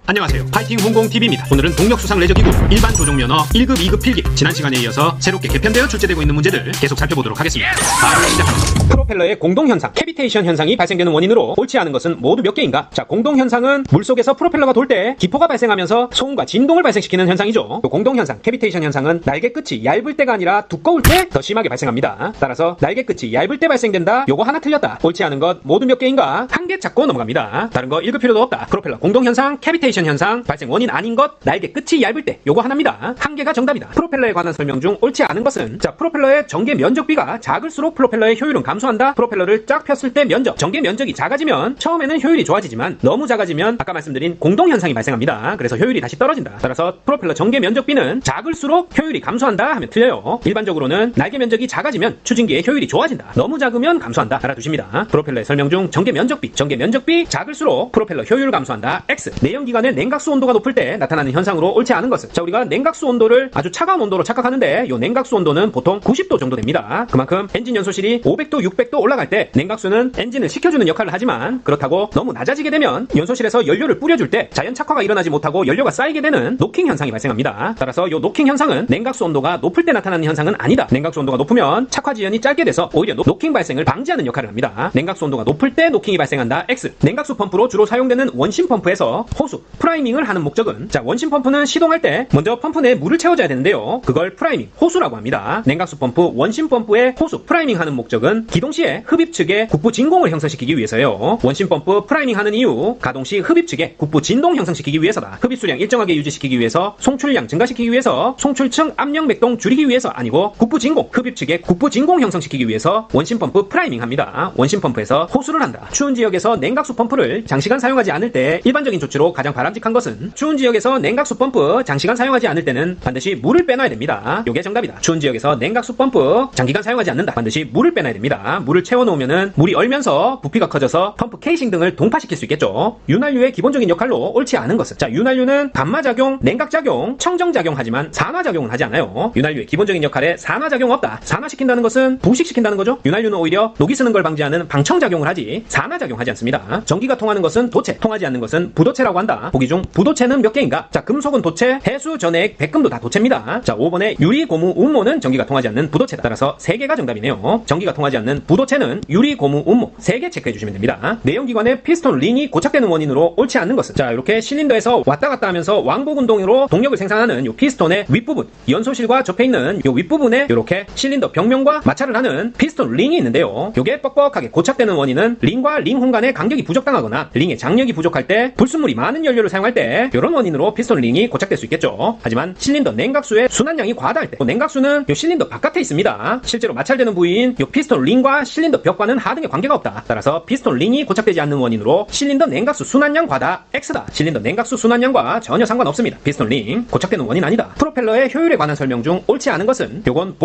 안녕하세요. 파이팅 홍공TV입니다. 오늘은 동력수상 레저기구 일반 조종면허 1급 2급 필기 지난 시간에 이어서 새롭게 개편되어 출제되고 있는 문제들 계속 살펴보도록 하겠습니다. 바로 시작합니다. 프로펠러의 공동현상, 캐비테이션 현상이 발생되는 원인으로 옳지 않은 것은 모두 몇 개인가? 자, 공동현상은 물속에서 프로펠러가 돌 때 기포가 발생하면서 소음과 진동을 발생시키는 현상이죠. 또 공동현상, 캐비테이션 현상은 날개 끝이 얇을 때가 아니라 두꺼울 때 더 심하게 발생합니다. 따라서 날개 끝이 얇을 때 발생된다. 요거 하나 틀렸다. 옳지 않은 것 모두 몇 개인가? 한 개 찾고 넘어갑니다. 다른 거 읽을 필요도 없다. 프로펠러 공동현상, 캐비테이션 현상 발생 원인 아닌 것, 날개 끝이 얇을 때 요거 하나입니다. 한 개가 정답이다. 프로펠러에 관한 설명 중 옳지 않은 것은 자, 프로펠러의 전개 면적비가 작을수록 프로펠러의 효율은 감소한다. 프로펠러를 쫙 폈을 때 면적, 전개 면적이 작아지면 처음에는 효율이 좋아지지만 너무 작아지면 아까 말씀드린 공동현상이 발생합니다. 그래서 효율이 다시 떨어진다. 따라서 프로펠러 전개 면적비는 작을수록 효율이 감소한다 하면 틀려요. 일반적으로는 날개 면적이 작아지면 추진기의 효율이 좋아진다. 너무 작으면 감소한다. 알아두십니다. 프로펠러의 설명 중 전개 면적비 작을수록 프로펠러 효율 감소한다. X. 내연기관의 냉각수 온도가 높을 때 나타나는 현상으로 옳지 않은 것은 자, 우리가 냉각수 온도를 아주 차가운 온도로 착각하는데 요 냉각수 온도는 보통 90도 정도 됩니다. 그만큼 엔진 연소실이 500도, 600도 올라갈 때 냉각수는 엔진을 식혀주는 역할을 하지만 그렇다고 너무 낮아지게 되면 연소실에서 연료를 뿌려줄 때 자연 착화가 일어나지 못하고 연료가 쌓이게 되는 노킹 현상이 발생합니다. 따라서 요 노킹 현상은 냉각수 온도가 높을 때 나타나는 현상은 아니다. 냉각수 온도가 높으면 착화 지연이 짧게 돼서 오히려 노킹 발생을 방지하는 역할을 합니다. 냉각수 온도가 높을 때 노킹이 발생한다. X. 냉각수 펌프로 주로 사용되는 원심 펌프에서 호수, 프라이밍을 하는 목적은 자, 원심 펌프는 시동할 때 먼저 펌프 내에 물을 채워줘야 되는데요. 그걸 프라이밍, 호수라고 합니다. 냉각수 펌프, 원심 펌프의 호수, 프라이밍 하는 목적은 기동 시에 흡입 측에 국부 진공을 형성시키기 위해서요. 원심 펌프 프라이밍 하는 이유, 가동 시 흡입 측에 국부 진동 형성시키기 위해서다. 흡입 수량 일정하게 유지시키기 위해서, 송출량 증가시키기 위해서, 송출층 압력 맥동 줄이기 위해서 아니고 국부 진공, 흡입 측에 국부 진공 형성시키기 위해서 원심 펌프 프라이밍 합니다. 원심 펌프에서 호수를 한다. 추운 지역에서 냉각수 펌프를 장시간 사용하지 않을 때 일반적인 조치로 가장 바람직한 것은 추운 지역에서 냉각수 펌프 장시간 사용하지 않을 때는 반드시 물을 빼놔야 됩니다. 요게 정답이다. 추운 지역에서 냉각수 펌프 장기간 사용하지 않는다. 반드시 물을 빼놔야 됩니다. 물을 채워놓으면은 물이 얼면서 부피가 커져서 펌프 케이싱 등을 동파시킬 수 있겠죠. 윤활유의 기본적인 역할로 옳지 않은 것은 자, 윤활유는 반마작용, 냉각작용, 청정작용하지만 산화작용은 하지 않아요. 윤활유의 기본적인 역할에 산화작용 없다. 산화시킨다는 것은 부식시킨다는 거죠. 윤활유는 오히려 녹이 쓰는 걸 방지하는 방청작용을 하지 산화작용하지 않습니다. 전기가 통하는 것은 도체, 통하지 않는 것은 부도체라고 한다. 보기 중 부도체는 몇 개인가? 자, 금속은 도체, 해수, 전해액, 백금도 다 도체입니다. 자, 5번에 유리, 고무, 운모는 전기가 통하지 않는 부도체다. 따라서 3개가 정답이네요. 전기가 통하지 않는 부도체는 유리, 고무, 운모 3개 체크해 주시면 됩니다. 내연기관의 피스톤 링이 고착되는 원인으로 옳지 않는 것은 자, 이렇게 실린더에서 왔다 갔다 하면서 왕복 운동으로 동력을 생산하는 요 피스톤의 윗부분, 연소실과 접해 있는 요 윗부분에 이렇게 실린더 벽면과 마찰을 하는 피스톤 링이 있는데요. 요게 뻑뻑하게 고착되는 원인은 링과 링 혼간의 간격이 부적당하거나 링의 장력이 부족할 때 불순물이 많은 연료를 사용할 때 이런 원인으로 피스톤 링이 고착될 수 있겠죠. 하지만 실린더 냉각수의 순환량이 과다할 때 냉각수는 요 실린더 바깥에 있습니다. 실제로 마찰되는 부위인 요 피스톤 링과 실린더 벽과는 하등의 관계가 없다. 따라서 피스톤 링이 고착되지 않는 원인으로 실린더 냉각수 순환량 과다 X다. 실린더 냉각수 순환량과 전혀 상관없습니다. 피스톤 링 고착되는 원인 아니다. 프로펠러의 효율에 관한 설명 중 옳지 않은 것은 요건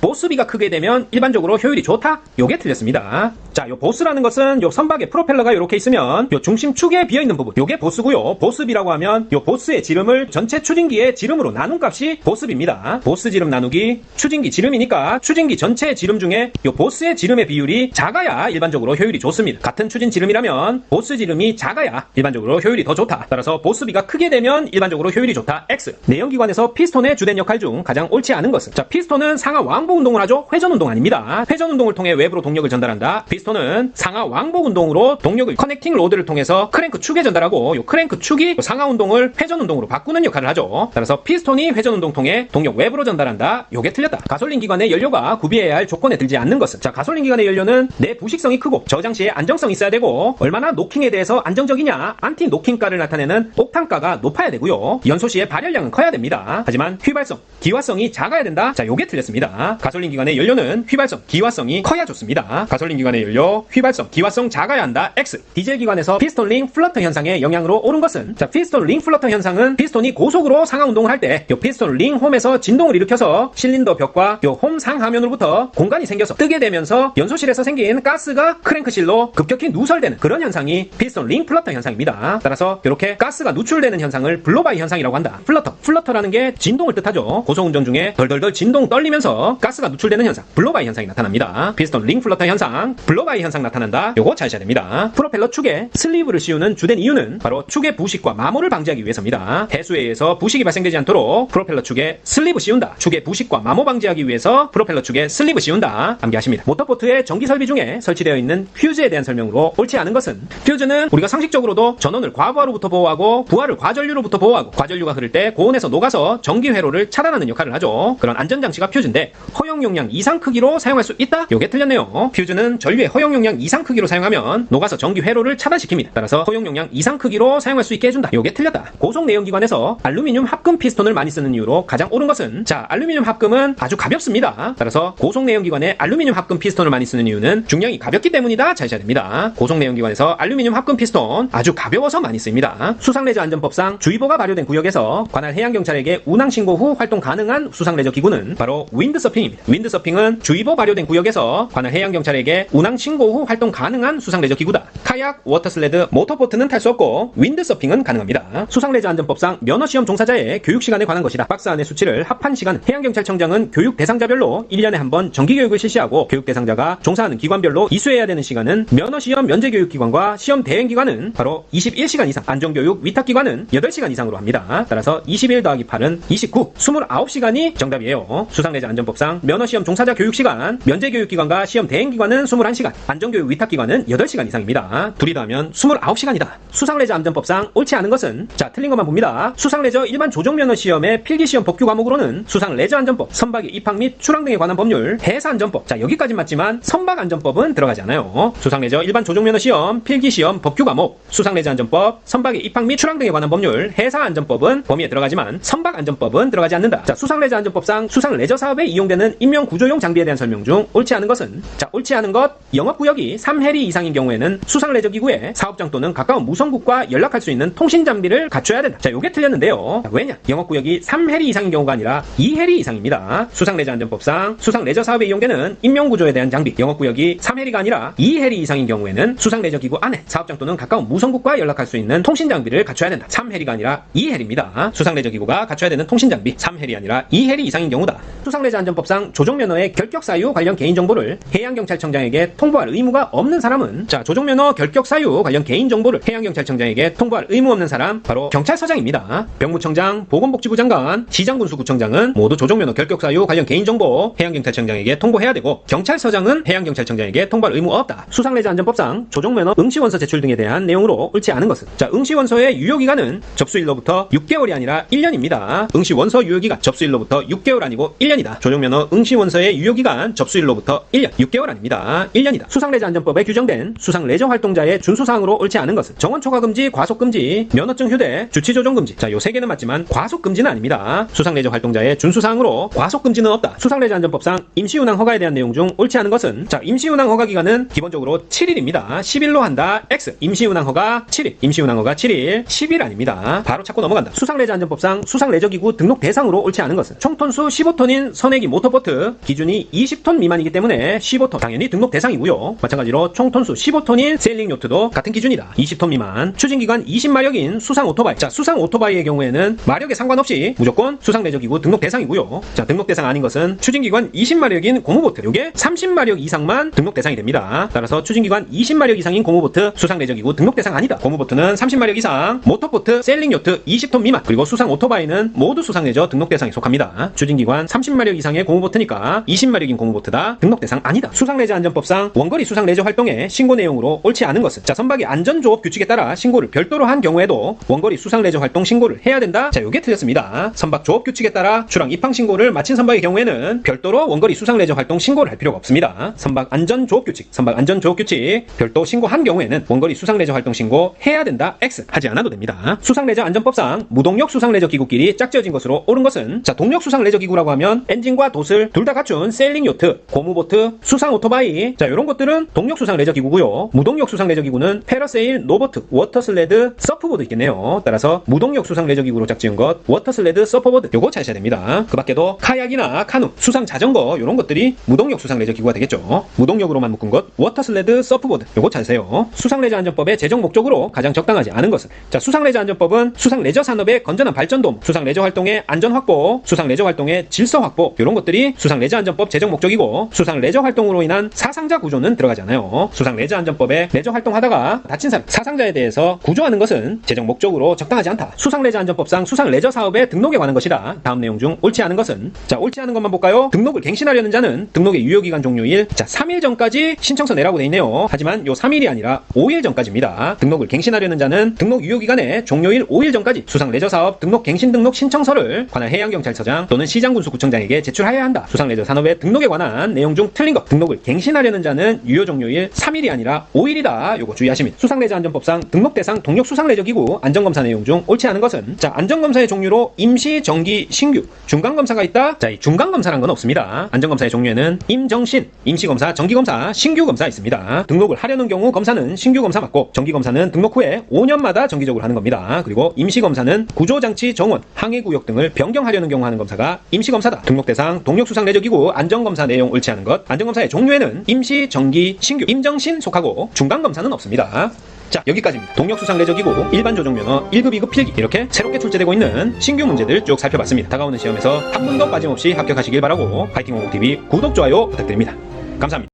보스비가 크게 되면 일반적으로 효율이 좋다. 요게 틀렸습니다. 자, 요 보스라는 것은 요 선박에 프로펠러가 요렇게 있으면 요 중심축에 비어있는 부분 요게 보스고요. 보스비라고 하면 요 보스의 지름을 전체 추진기의 지름으로 나눈 값이 보스비입니다. 보스 지름 나누기 추진기 지름이니까 추진기 전체 지름 중에 요 보스의 지름의 비율이 작아야 일반적으로 효율이 좋습니다. 같은 추진 지름이라면 보스 지름이 작아야 일반적으로 효율이 더 좋다. 따라서 보스비가 크게 되면 일반적으로 효율이 좋다. X. 내연기관에서 피스톤의 주된 역할 중 가장 옳지 않은 것은 자, 피스톤은 상하 왕복 운동을 하죠. 회전 운동 아닙니다. 회전 운동을 통해 외부로 동력을 전달한다. 피스톤은 상하 왕복 운동으로 동력을 커넥팅 로드를 통해서 크랭크 축에 전달하고 요 크랭크 축이 상하 운동을 회전 운동으로 바꾸는 역할을 하죠. 따라서 피스톤이 회전 운동 통해 동력 외부로 전달한다. 요게 틀렸다. 가솔린 기관의 연료가 구비해야 할 조건에 들지 않는 것은 자, 가솔린 기관의 연료는 내 부식성이 크고 저장 시에 안정성이 있어야 되고 얼마나 노킹에 대해서 안정적이냐 안티 노킹가를 나타내는 옥탄가가 높아야 되고요. 연소 시에 발열량은 커야 됩니다. 하지만 휘발성, 기화성이 작아야 된다. 자, 요게 틀렸습니다. 가솔린 기관의 연료는 휘발성, 기화성이 커야 좋습니다. 가솔린 기관의 연료, 휘발성, 기화성 작아야 한다. X. 디젤 기관에서 피스톤 링 플러터 현상의 영향으로 옳은 것은 자, 피스톤 링 플러터 현상은 피스톤이 고속으로 상하 운동을 할 때 요 피스톤 링 홈에서 진동을 일으켜서 실린더 벽과 요 홈 상하면으로부터 공간이 생겨서 뜨게 되면서 연소실에서 생긴 가스가 크랭크실로 급격히 누설되는 그런 현상이 피스톤 링 플러터 현상입니다. 따라서 이렇게 가스가 누출되는 현상을 블로바이 현상이라고 한다. 플러터라는 게 진동을 뜻하죠. 고속운전 중에 덜덜덜 진동 떨리면서 가스가 누출되는 현상, 블로바이 현상이 나타납니다. 피스톤 링 플러터 현상, 블로 블로바이 현상 나타난다. 요거 잘 아셔야 됩니다. 프로펠러 축에 슬리브를 씌우는 주된 이유는 바로 축의 부식과 마모를 방지하기 위해서입니다. 해수에 의해서 부식이 발생되지 않도록 프로펠러 축에 슬리브 씌운다. 축의 부식과 마모 방지하기 위해서 프로펠러 축에 슬리브 씌운다. 암기하십니다. 모터보트의 전기 설비 중에 설치되어 있는 퓨즈에 대한 설명으로 옳지 않은 것은, 퓨즈는 우리가 상식적으로도 전원을 과부하로부터 보호하고 부하를 과전류로부터 보호하고, 과전류가 흐를 때 고온에서 녹아서 전기 회로를 차단하는 역할을 하죠. 그런 안전장치가 퓨즈인데 허용 용량 이상 크기로 사용할 수 있다? 요게 틀렸네요. 퓨즈는 전류의 허용 용량 이상 크기로 사용하면 녹아서 전기 회로를 차단시킵니다. 따라서 허용 용량 이상 크기로 사용할 수 있게 해준다. 요게 틀렸다. 고속 내연기관에서 알루미늄 합금 피스톤을 많이 쓰는 이유로 가장 옳은 것은, 자, 알루미늄 합금은 아주 가볍습니다. 따라서 고속 내연기관에 알루미늄 합금 피스톤을 많이 쓰는 이유는 중량이 가볍기 때문이다. 잘 아셔야 됩니다. 고속 내연기관에서 알루미늄 합금 피스톤 아주 가벼워서 많이 쓰입니다. 수상레저 안전법상 주의보가 발효된 구역에서 관할 해양경찰에게 운항신고 후 활동 가능한 수상레저 기구는 바로 윈드서핑입니다. 윈드서핑은 주의보 발효된 구역에서 관할 해양경찰에게 운항신고 후 활동 가능한 수상레저 기구다. 카약, 워터슬레드, 모터보트는 탈 수 없고 윈드서핑은 가능합니다. 수상레저 안전법상 면허시험 종사자의 교육시간에 관한 것이다. 박스 안의 수치를 합한 시간, 해양경찰청장은 교육 대상자별로 1년에 한 번 정기교육을 실시하고, 교육 대상자가 종사하는 기관별로 이수해야 되는 시간은, 면허시험 면제교육기관과 시험 대행기관은 바로 21시간 이상, 안전교육 위탁기관은 8시간 이상으로 합니다. 따라서 21 더하기 8은 29, 29시간이 정답이에요. 수상레저 안전법상 면허시험 종사자 교육시간, 면제교육기관과 시험 대행기관은 21시간, 안전교육 위탁기관은 8시간 이상입니다. 둘이 더하면 29시간이다. 수상레저 안전법상 옳지 않은 것은, 자, 틀린 것만 봅니다. 수상레저 일반 조종면허시험의 필기시험 법규 과목으로는 수상레저 안전법, 선박의 입항 및 출항 등에 관한 법률, 해사안전법, 자, 여기까지 맞지만 선박안전법은 들어가지 않아요. 수상레저 일반 조종면허시험 필기시험 법규 과목, 수상레저 안전법, 선박의 입항 및 출항 등에 관한 법률, 해사안전법은 범위에 들어가지만 선박안전법은 들어가지 않는다. 자, 수상레저 안전법상 수상레저 사업에 이용되는 인명구조용 장비에 대한 설명 중 옳지 않은 것은, 자, 옳지 않은 것, 영업구역이 3해리 이상인 경우에는 수상레저 기구에 사업장 또는 가까운 무선국과 연락할 수 있는 통신 장비를 갖춰야 된다. 자, 요게 틀렸는데요. 자, 왜냐? 영업구역이 3해리 이상인 경우가 아니라 2해리 이상입니다. 수상레저 안전법상 수상레저 사업에 이용되는 인명구조에 대한 장비, 영업구역이 3해리가 아니라 2해리 이상인 경우에는 수상레저 기구 안에 사업장 또는 가까운 무선국과 연락할 수 있는 통신 장비를 갖춰야 된다. 3해리가 아니라 2해리입니다. 수상레저 기구가 갖춰야 되는 통신 장비, 3해리 아니라 2해리 이상인 경우다. 수상레저 안전법상 조종면허의 결격 사유 관련 개인정보를 해양경찰청장에게 통보할 의무가 없는 사람은, 자, 조종면허 결격 사유 관련 개인정보를 해양경찰청장에게 통보할 의무 없는 사람, 바로 경찰서장입니다. 병무청장, 보건복지부 장관, 시장군수구청장은 모두 조종면허 결격 사유 관련 개인정보 해양경찰청장에게 통보해야 되고, 경찰서장은 해양경찰청장에게 통보할 의무 없다. 수상레저 안전법상 조종면허 응시원서 제출 등에 대한 내용으로 옳지 않은 것은, 자, 응시원서의 유효기간은 접수일로부터 6개월이 아니라 1년입니다. 응시원서 유효기간 접수일로부터 6개월 아니고 1년이다. 조종면허 응시원서의 유효기간 접수일로부터 1년, 6개월 아닙니다. 1년이다. 수상레저 안전법에 규정된 수상레저 활동자의 준수사항으로 옳지 않은 것은 정원 초과금지, 과속금지, 면허증 휴대, 주치조종금지. 자, 요 3개는 맞지만 과속금지는 아닙니다. 수상레저 활동자의 준수사항으로 과속금지는 없다. 수상레저 안전법상 임시운항 허가에 대한 내용 중 옳지 않은 것은, 자, 임시운항 허가 기간은 기본적으로 7일입니다. 10일로 한다. X. 임시운항 허가 7일. 임시운항 허가 7일. 10일 아닙니다. 바로 찾고 넘어간다. 수상레저 안전법상 수상레저기구 등록 대상으로 옳지 않은 것은 총톤수 15톤인 선해기 모터보트 기준이 20톤 미만이기 때문에 15톤 당연히 등록 대상이고요. 마찬가지로 총톤수 15톤인 세일링 요트도 같은 기준이다. 20톤 미만. 추진기관 20마력인 수상 오토바이. 자, 수상 오토바이의 경우에는 마력에 상관없이 무조건 수상레저기구 등록 대상이고요. 자, 등록 대상 아닌 것은 추진기관 20마력인 고무보트, 요게 30마력 이상만 등록 대상이 됩니다. 따라서 추진기관 20마력 이상인 고무보트 수상레저기구 등록 대상 아니다. 고무보트는 30마력 이상, 모터보트, 세일링 요트 20톤 미만, 그리고 수상 오토바이는 모두 수상레저 등록 대상에 속합니다. 추진기관 30마력 이상의 고무보트니까 20마력인 고무보트다. 등록 대상 아니다. 수상레저 안전법상 원거리 수상레저 활동의 신고 내용으로 옳지 않은 것은, 자, 선박의 안전조업 규칙에 따라 신고를 별도로 한 경우에도 원거리 수상레저 활동 신고를 해야 된다. 자, 요게 틀렸습니다. 선박 조업 규칙에 따라 출항 입항 신고를 마친 선박의 경우에는 별도로 원거리 수상레저 활동 신고를 할 필요가 없습니다. 선박 안전 조업 규칙, 선박 안전 조업 규칙 별도 신고한 경우에는 원거리 수상레저 활동 신고 해야 된다. X. 하지 않아도 됩니다. 수상레저 안전법상 무동력 수상레저 기구끼리 짝지어진 것으로 옳은 것은, 자, 동력 수상레저 기구라고 하면 엔진과 돛을 둘 다 갖춘 세일링 요트, 고무보트, 수상 오토바이, 자, 요런 것들은 동력 수상레저 기구고요. 무동력 수상 수상레저기구는 패러세일, 노보트, 워터슬레드, 서프보드 있겠네요. 따라서 무동력 수상레저기구로 짝지은 것 워터슬레드, 서프보드 요거 찾으셔야 됩니다. 그 밖에도 카약이나 카누, 수상자전거 요런 것들이 무동력 수상레저기구가 되겠죠. 무동력으로만 묶은 것 워터슬레드, 서프보드 요거 찾으세요. 수상레저안전법의 제정 목적으로 가장 적당하지 않은 것은 자, 수상레저안전법은 수상레저 산업의 건전한 발전 도모, 수상레저 활동의 안전 확보, 수상레저 활동의 질서 확보 요런 것들이 수상레저안전법 제정 목적이고 수상레저 활동으로 인한 사상자 구조는 들어가지 않아요. 수상레저안전법에 레저 활동하다가 다친 사람, 사상자에 대해서 구조하는 것은 제정 목적으로 적당하지 않다. 수상레저안전법상 수상레저 사업에 등록에 관한 것이다. 다음 내용 중 옳지 않은 것은 자, 옳지 않은 것만 볼까요? 등록을 갱신하려는 자는 등록의 유효기간 종료일 자, 3일 전까지 신청서 내라고 돼 있네요. 하지만 요 3일이 아니라 5일 전까지입니다. 등록을 갱신하려는 자는 등록 유효기간의 종료일 5일 전까지 수상레저사업 등록 갱신 등록 신청서를 관할 해양경찰서장 또는 시장군수구청장에게 제출하여야 한다. 수상레저 산업의 등록에 관한 내용 중 틀린 것. 등록을 갱신하려는 자는 유효 종료일 3일이 아니라 5일이다. 요거 주의하십니다. 수상레저안전법상 등록 대상 동력 수상레저기구 안전검사 내용 중 옳지 않은 것은 자, 안전검사의 종류로 임시, 정기, 신규, 중간검사가 있다. 자, 이 중간검사란 건 없습니다. 안전검사의 종류에는 임정신, 임시검사, 정기검사, 신규검사 있습니다. 등록을 하려는 경우 검사는 신규검사 맞고 정기검사는 등록 후에 5년마다 정기적으로 하는 겁니다. 그리고 임시검사는 구조장치 정원, 항해구역 등을 변경하려는 경우 하는 검사가 임시검사다. 등록 대상 동력수상레저기구 안전검사 내용 옳지 않은 것. 안전검사의 종류에는 임시, 정기, 신규, 임정신 속하고 중간검사는 없습니다. 자, 여기까지입니다. 동력수상레저기구 일반 조종면허 1급, 2급 필기 이렇게 새롭게 출제되고 있는 신규 문제들 쭉 살펴봤습니다. 다가오는 시험에서 한 분도 빠짐없이 합격하시길 바라고 파이팅홍콩TV 구독, 좋아요 부탁드립니다. 감사합니다.